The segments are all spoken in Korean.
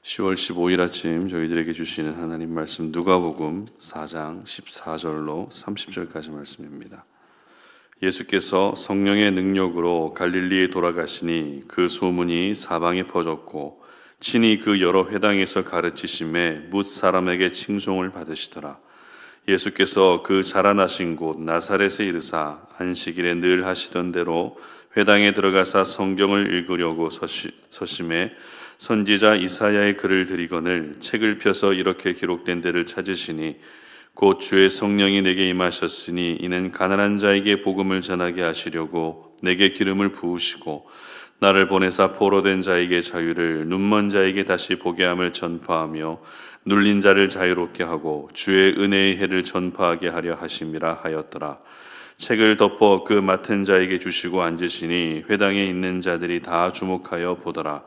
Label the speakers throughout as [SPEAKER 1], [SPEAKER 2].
[SPEAKER 1] 10월 15일 아침 저희들에게 주시는 하나님 말씀 누가복음 4장 14절로 30절까지 말씀입니다. 예수께서 성령의 능력으로 갈릴리에 돌아가시니 그 소문이 사방에 퍼졌고 친히 그 여러 회당에서 가르치심에 뭇 사람에게 칭송을 받으시더라. 예수께서 그 자라나신 곳 나사렛에 이르사 안식일에 늘 하시던 대로 회당에 들어가사 성경을 읽으려고 서심해 선지자 이사야의 글을 들이거늘 책을 펴서 이렇게 기록된 데를 찾으시니 곧 주의 성령이 내게 임하셨으니 이는 가난한 자에게 복음을 전하게 하시려고 내게 기름을 부으시고 나를 보내사 포로된 자에게 자유를 눈먼 자에게 다시 보게 함을 전파하며 눌린 자를 자유롭게 하고 주의 은혜의 해를 전파하게 하려 하심이라 하였더라. 책을 덮어 그 맡은 자에게 주시고 앉으시니 회당에 있는 자들이 다 주목하여 보더라.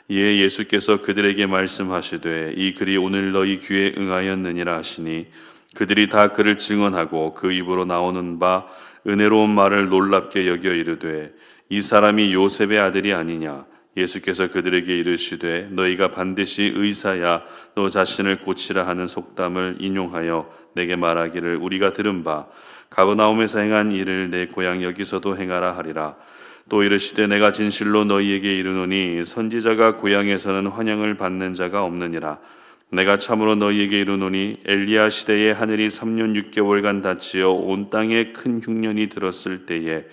[SPEAKER 1] 이에 예수께서 그들에게 말씀하시되 이 글이 오늘 너희 귀에 응하였느니라 하시니 그들이 다 그를 증언하고 그 입으로 나오는 바 은혜로운 말을 놀랍게 여겨 이르되 이 사람이 요셉의 아들이 아니냐. 예수께서 그들에게 이르시되 너희가 반드시 의사야 너 자신을 고치라 하는 속담을 인용하여 내게 말하기를 우리가 들은 바 가버나움에서 행한 일을 내 고향 여기서도 행하라 하리라. 또 이르시되 내가 진실로 너희에게 이르노니 선지자가 고향에서는 환영을 받는 자가 없느니라. 내가 참으로 너희에게 이르노니 엘리야 시대에 하늘이 3년 6개월간 닫히어 온 땅에 큰 흉년이 들었을 때에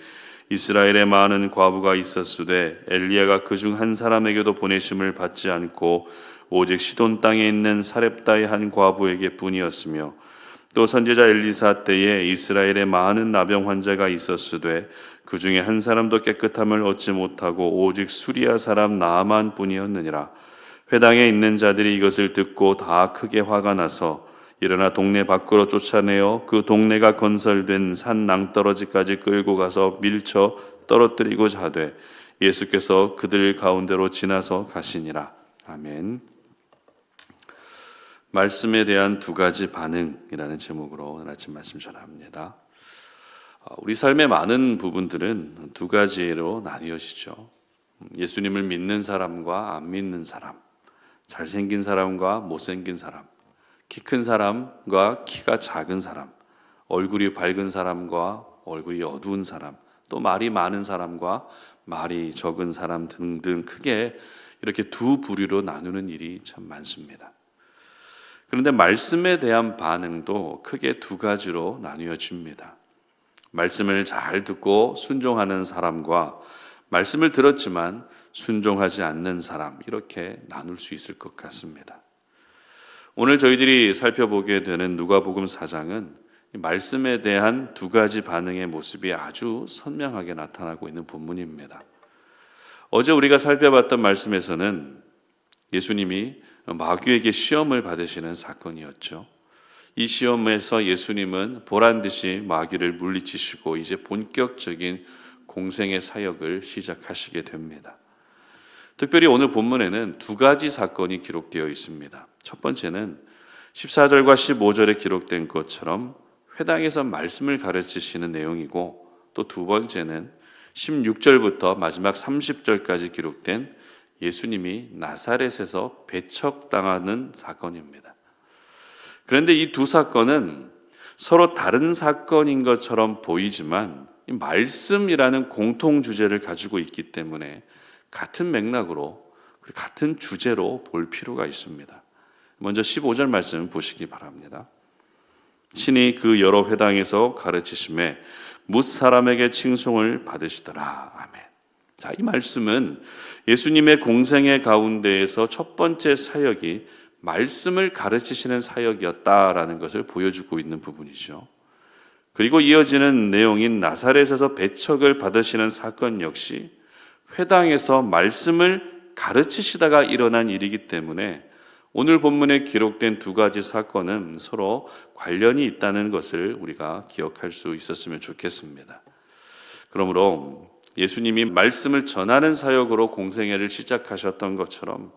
[SPEAKER 1] 이스라엘에 많은 과부가 있었으되 엘리야가 그중 한 사람에게도 보내심을 받지 않고 오직 시돈 땅에 있는 사렙다의 한 과부에게 뿐이었으며 또 선지자 엘리사 때에 이스라엘에 많은 나병 환자가 있었으되 그 중에 한 사람도 깨끗함을 얻지 못하고 오직 수리아 사람 나아만 뿐이었느니라. 회당에 있는 자들이 이것을 듣고 다 크게 화가 나서 일어나 동네 밖으로 쫓아내어 그 동네가 건설된 산 낭떠러지까지 끌고 가서 밀쳐 떨어뜨리고자 하되 예수께서 그들 가운데로 지나서 가시니라. 아멘. 말씀에 대한 두 가지 반응이라는 제목으로 오늘 아침 말씀 전합니다. 우리 삶의 많은 부분들은 두 가지로 나뉘어지죠. 예수님을 믿는 사람과 안 믿는 사람, 잘생긴 사람과 못생긴 사람, 키 큰 사람과 키가 작은 사람, 얼굴이 밝은 사람과 얼굴이 어두운 사람, 또 말이 많은 사람과 말이 적은 사람 등등 크게 이렇게 두 부류로 나누는 일이 참 많습니다. 그런데 말씀에 대한 반응도 크게 두 가지로 나뉘어집니다. 말씀을 잘 듣고 순종하는 사람과 말씀을 들었지만 순종하지 않는 사람, 이렇게 나눌 수 있을 것 같습니다. 오늘 저희들이 살펴보게 되는 누가복음 4장은 말씀에 대한 두 가지 반응의 모습이 아주 선명하게 나타나고 있는 본문입니다. 어제 우리가 살펴봤던 말씀에서는 예수님이 마귀에게 시험을 받으시는 사건이었죠. 이 시험에서 예수님은 보란듯이 마귀를 물리치시고 이제 본격적인 공생의 사역을 시작하시게 됩니다. 특별히 오늘 본문에는 두 가지 사건이 기록되어 있습니다. 첫 번째는 14절과 15절에 기록된 것처럼 회당에서 말씀을 가르치시는 내용이고, 또 두 번째는 16절부터 마지막 30절까지 기록된 예수님이 나사렛에서 배척당하는 사건입니다. 그런데 이 두 사건은 서로 다른 사건인 것처럼 보이지만 이 말씀이라는 공통 주제를 가지고 있기 때문에 같은 맥락으로 같은 주제로 볼 필요가 있습니다. 먼저 15절 말씀 보시기 바랍니다. 친히 그 여러 회당에서 가르치심에 뭇 사람에게 칭송을 받으시더라. 아멘. 자, 이 말씀은 예수님의 공생의 가운데에서 첫 번째 사역이 말씀을 가르치시는 사역이었다라는 것을 보여주고 있는 부분이죠. 그리고 이어지는 내용인 나사렛에서 배척을 받으시는 사건 역시 회당에서 말씀을 가르치시다가 일어난 일이기 때문에 오늘 본문에 기록된 두 가지 사건은 서로 관련이 있다는 것을 우리가 기억할 수 있었으면 좋겠습니다. 그러므로 예수님이 말씀을 전하는 사역으로 공생애를 시작하셨던 것처럼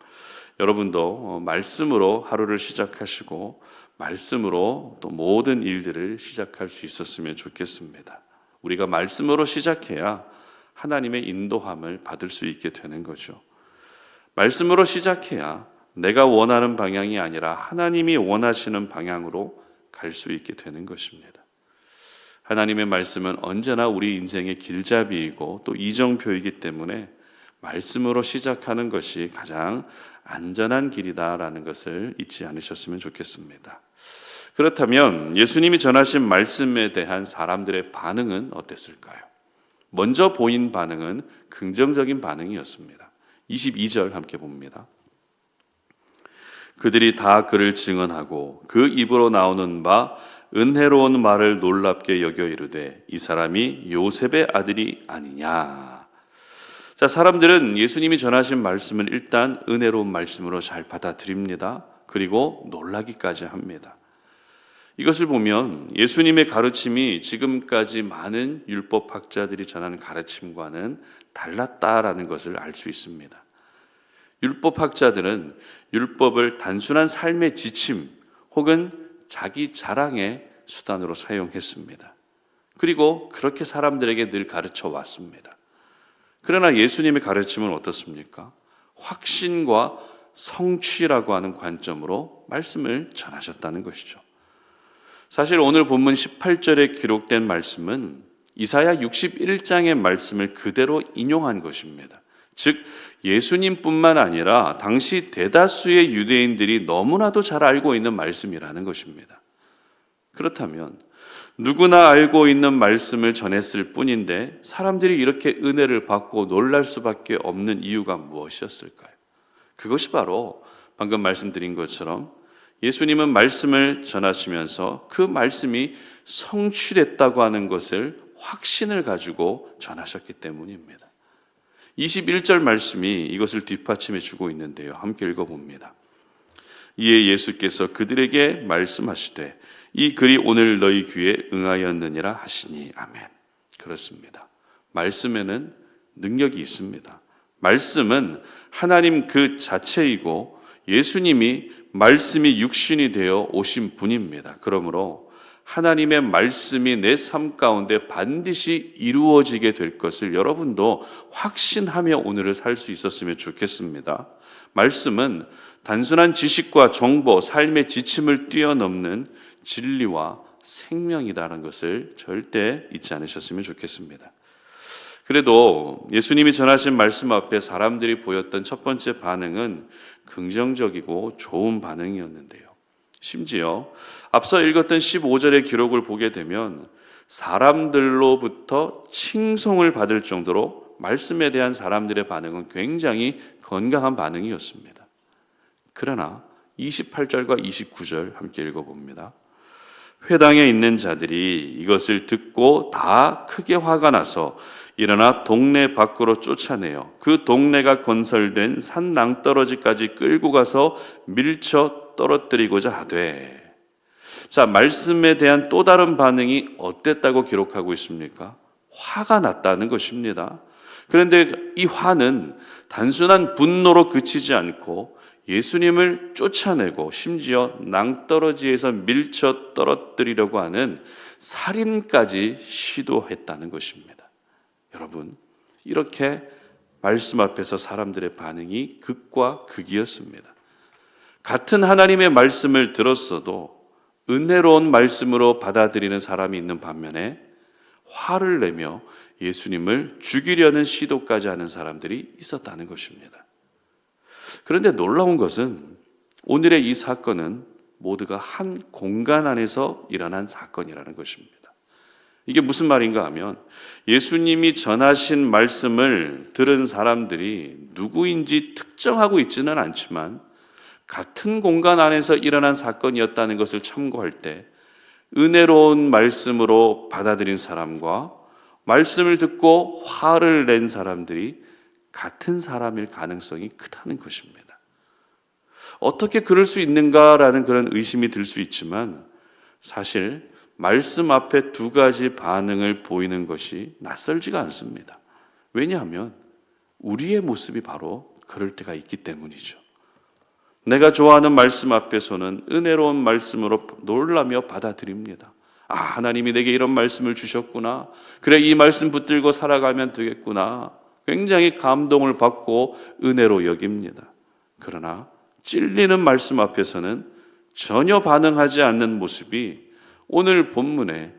[SPEAKER 1] 여러분도 말씀으로 하루를 시작하시고 말씀으로 또 모든 일들을 시작할 수 있었으면 좋겠습니다. 우리가 말씀으로 시작해야 하나님의 인도함을 받을 수 있게 되는 거죠. 말씀으로 시작해야 내가 원하는 방향이 아니라 하나님이 원하시는 방향으로 갈 수 있게 되는 것입니다. 하나님의 말씀은 언제나 우리 인생의 길잡이이고 또 이정표이기 때문에 말씀으로 시작하는 것이 가장 안전한 길이다라는 것을 잊지 않으셨으면 좋겠습니다. 그렇다면 예수님이 전하신 말씀에 대한 사람들의 반응은 어땠을까요? 먼저 보인 반응은 긍정적인 반응이었습니다. 22절 함께 봅니다. 그들이 다 그를 증언하고 그 입으로 나오는 바 은혜로운 말을 놀랍게 여겨 이르되 이 사람이 요셉의 아들이 아니냐. 자, 사람들은 예수님이 전하신 말씀을 일단 은혜로운 말씀으로 잘 받아들입니다. 그리고 놀라기까지 합니다. 이것을 보면 예수님의 가르침이 지금까지 많은 율법학자들이 전하는 가르침과는 달랐다라는 것을 알 수 있습니다. 율법학자들은 율법을 단순한 삶의 지침 혹은 자기 자랑의 수단으로 사용했습니다. 그리고 그렇게 사람들에게 늘 가르쳐 왔습니다. 그러나 예수님의 가르침은 어떻습니까? 확신과 성취라고 하는 관점으로 말씀을 전하셨다는 것이죠. 사실 오늘 본문 18절에 기록된 말씀은 이사야 61장의 말씀을 그대로 인용한 것입니다. 즉 예수님뿐만 아니라 당시 대다수의 유대인들이 너무나도 잘 알고 있는 말씀이라는 것입니다. 그렇다면 누구나 알고 있는 말씀을 전했을 뿐인데 사람들이 이렇게 은혜를 받고 놀랄 수밖에 없는 이유가 무엇이었을까요? 그것이 바로 방금 말씀드린 것처럼 예수님은 말씀을 전하시면서 그 말씀이 성취됐다고 하는 것을 확신을 가지고 전하셨기 때문입니다. 21절 말씀이 이것을 뒷받침해 주고 있는데요. 함께 읽어봅니다. 이에 예수께서 그들에게 말씀하시되 이 글이 오늘 너희 귀에 응하였느니라 하시니 아멘. 그렇습니다. 말씀에는 능력이 있습니다. 말씀은 하나님 그 자체이고 예수님이 말씀이 육신이 되어 오신 분입니다. 그러므로 하나님의 말씀이 내 삶 가운데 반드시 이루어지게 될 것을 여러분도 확신하며 오늘을 살 수 있었으면 좋겠습니다. 말씀은 단순한 지식과 정보, 삶의 지침을 뛰어넘는 진리와 생명이라는 것을 절대 잊지 않으셨으면 좋겠습니다. 그래도 예수님이 전하신 말씀 앞에 사람들이 보였던 첫 번째 반응은 긍정적이고 좋은 반응이었는데요. 심지어 앞서 읽었던 15절의 기록을 보게 되면 사람들로부터 칭송을 받을 정도로 말씀에 대한 사람들의 반응은 굉장히 건강한 반응이었습니다. 그러나 28절과 29절 함께 읽어봅니다. 회당에 있는 자들이 이것을 듣고 다 크게 화가 나서 일어나 동네 밖으로 쫓아내어 그 동네가 건설된 산 낭떠러지까지 끌고 가서 밀쳐 떨어뜨리고자 하되. 자, 말씀에 대한 또 다른 반응이 어땠다고 기록하고 있습니까? 화가 났다는 것입니다. 그런데 이 화는 단순한 분노로 그치지 않고 예수님을 쫓아내고 심지어 낭떠러지에서 밀쳐 떨어뜨리려고 하는 살인까지 시도했다는 것입니다. 여러분, 이렇게 말씀 앞에서 사람들의 반응이 극과 극이었습니다. 같은 하나님의 말씀을 들었어도 은혜로운 말씀으로 받아들이는 사람이 있는 반면에 화를 내며 예수님을 죽이려는 시도까지 하는 사람들이 있었다는 것입니다. 그런데 놀라운 것은 오늘의 이 사건은 모두가 한 공간 안에서 일어난 사건이라는 것입니다. 이게 무슨 말인가 하면 예수님이 전하신 말씀을 들은 사람들이 누구인지 특정하고 있지는 않지만 같은 공간 안에서 일어난 사건이었다는 것을 참고할 때 은혜로운 말씀으로 받아들인 사람과 말씀을 듣고 화를 낸 사람들이 같은 사람일 가능성이 크다는 것입니다. 어떻게 그럴 수 있는가라는 그런 의심이 들 수 있지만 사실 말씀 앞에 두 가지 반응을 보이는 것이 낯설지가 않습니다. 왜냐하면 우리의 모습이 바로 그럴 때가 있기 때문이죠. 내가 좋아하는 말씀 앞에서는 은혜로운 말씀으로 놀라며 받아들입니다. 아, 하나님이 내게 이런 말씀을 주셨구나. 그래, 이 말씀 붙들고 살아가면 되겠구나. 굉장히 감동을 받고 은혜로 여깁니다. 그러나 찔리는 말씀 앞에서는 전혀 반응하지 않는 모습이 오늘 본문에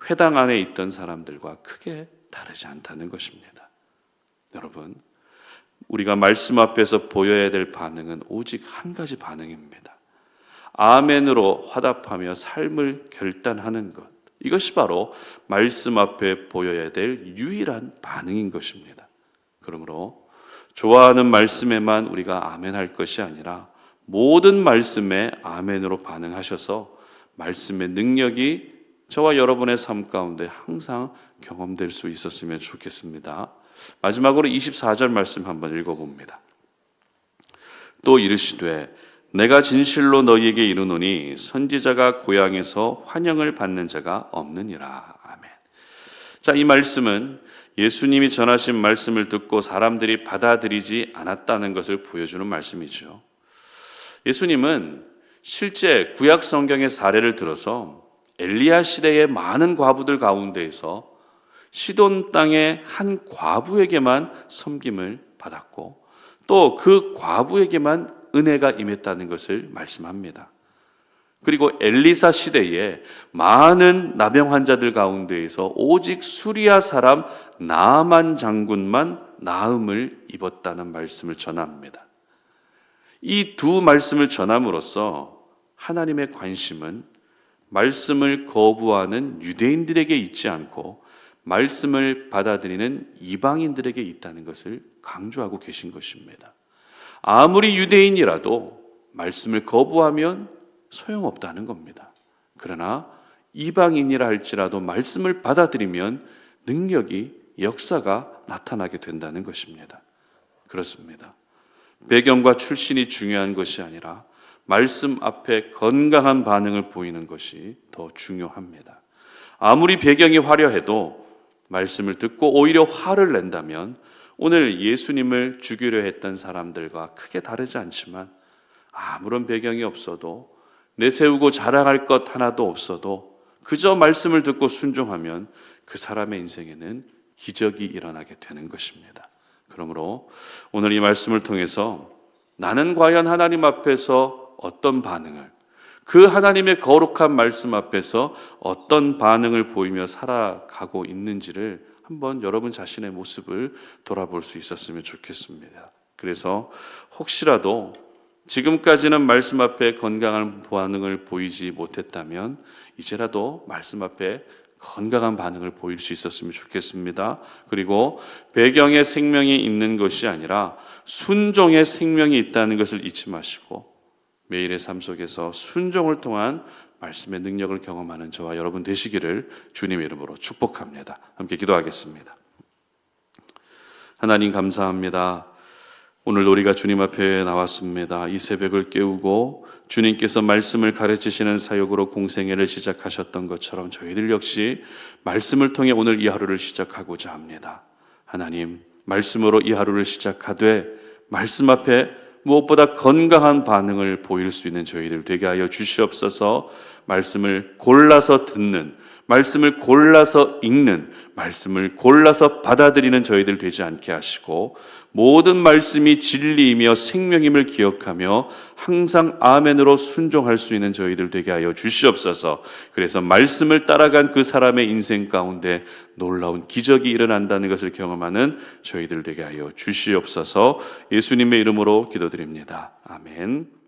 [SPEAKER 1] 회당 안에 있던 사람들과 크게 다르지 않다는 것입니다. 여러분, 우리가 말씀 앞에서 보여야 될 반응은 오직 한 가지 반응입니다. 아멘으로 화답하며 삶을 결단하는 것. 이것이 바로 말씀 앞에 보여야 될 유일한 반응인 것입니다. 그러므로 좋아하는 말씀에만 우리가 아멘할 것이 아니라 모든 말씀에 아멘으로 반응하셔서 말씀의 능력이 저와 여러분의 삶 가운데 항상 경험될 수 있었으면 좋겠습니다. 마지막으로 24절 말씀 한번 읽어봅니다. 또 이르시되 내가 진실로 너희에게 이르노니 선지자가 고향에서 환영을 받는 자가 없느니라. 아멘. 자, 이 말씀은 예수님이 전하신 말씀을 듣고 사람들이 받아들이지 않았다는 것을 보여주는 말씀이죠. 예수님은 실제 구약 성경의 사례를 들어서 엘리야 시대의 많은 과부들 가운데에서 시돈 땅의 한 과부에게만 섬김을 받았고 또 그 과부에게만 은혜가 임했다는 것을 말씀합니다. 그리고 엘리사 시대에 많은 나병 환자들 가운데에서 오직 수리아 사람 나아만 장군만 나음을 입었다는 말씀을 전합니다. 이 두 말씀을 전함으로써 하나님의 관심은 말씀을 거부하는 유대인들에게 있지 않고 말씀을 받아들이는 이방인들에게 있다는 것을 강조하고 계신 것입니다. 아무리 유대인이라도 말씀을 거부하면 소용없다는 겁니다. 그러나 이방인이라 할지라도 말씀을 받아들이면 능력이, 역사가 나타나게 된다는 것입니다. 그렇습니다. 배경과 출신이 중요한 것이 아니라 말씀 앞에 건강한 반응을 보이는 것이 더 중요합니다. 아무리 배경이 화려해도 말씀을 듣고 오히려 화를 낸다면 오늘 예수님을 죽이려 했던 사람들과 크게 다르지 않지만 아무런 배경이 없어도 내세우고 자랑할 것 하나도 없어도 그저 말씀을 듣고 순종하면 그 사람의 인생에는 기적이 일어나게 되는 것입니다. 그러므로 오늘 이 말씀을 통해서 나는 과연 하나님 앞에서 어떤 반응을, 그 하나님의 거룩한 말씀 앞에서 어떤 반응을 보이며 살아가고 있는지를 한번 여러분 자신의 모습을 돌아볼 수 있었으면 좋겠습니다. 그래서 혹시라도 지금까지는 말씀 앞에 건강한 반응을 보이지 못했다면 이제라도 말씀 앞에 건강한 반응을 보일 수 있었으면 좋겠습니다. 그리고 배경에 생명이 있는 것이 아니라 순종의 생명이 있다는 것을 잊지 마시고 매일의 삶 속에서 순종을 통한 말씀의 능력을 경험하는 저와 여러분 되시기를 주님의 이름으로 축복합니다. 함께 기도하겠습니다. 하나님 감사합니다. 오늘 우리가 주님 앞에 나왔습니다. 이 새벽을 깨우고 주님께서 말씀을 가르치시는 사역으로 공생애를 시작하셨던 것처럼 저희들 역시 말씀을 통해 오늘 이 하루를 시작하고자 합니다. 하나님, 말씀으로 이 하루를 시작하되 말씀 앞에 무엇보다 건강한 반응을 보일 수 있는 저희들 되게 하여 주시옵소서. 말씀을 골라서 듣는, 말씀을 골라서 읽는, 말씀을 골라서 받아들이는 저희들 되지 않게 하시고 모든 말씀이 진리이며 생명임을 기억하며 항상 아멘으로 순종할 수 있는 저희들 되게 하여 주시옵소서. 그래서 말씀을 따라간 그 사람의 인생 가운데 놀라운 기적이 일어난다는 것을 경험하는 저희들 되게 하여 주시옵소서. 예수님의 이름으로 기도드립니다. 아멘.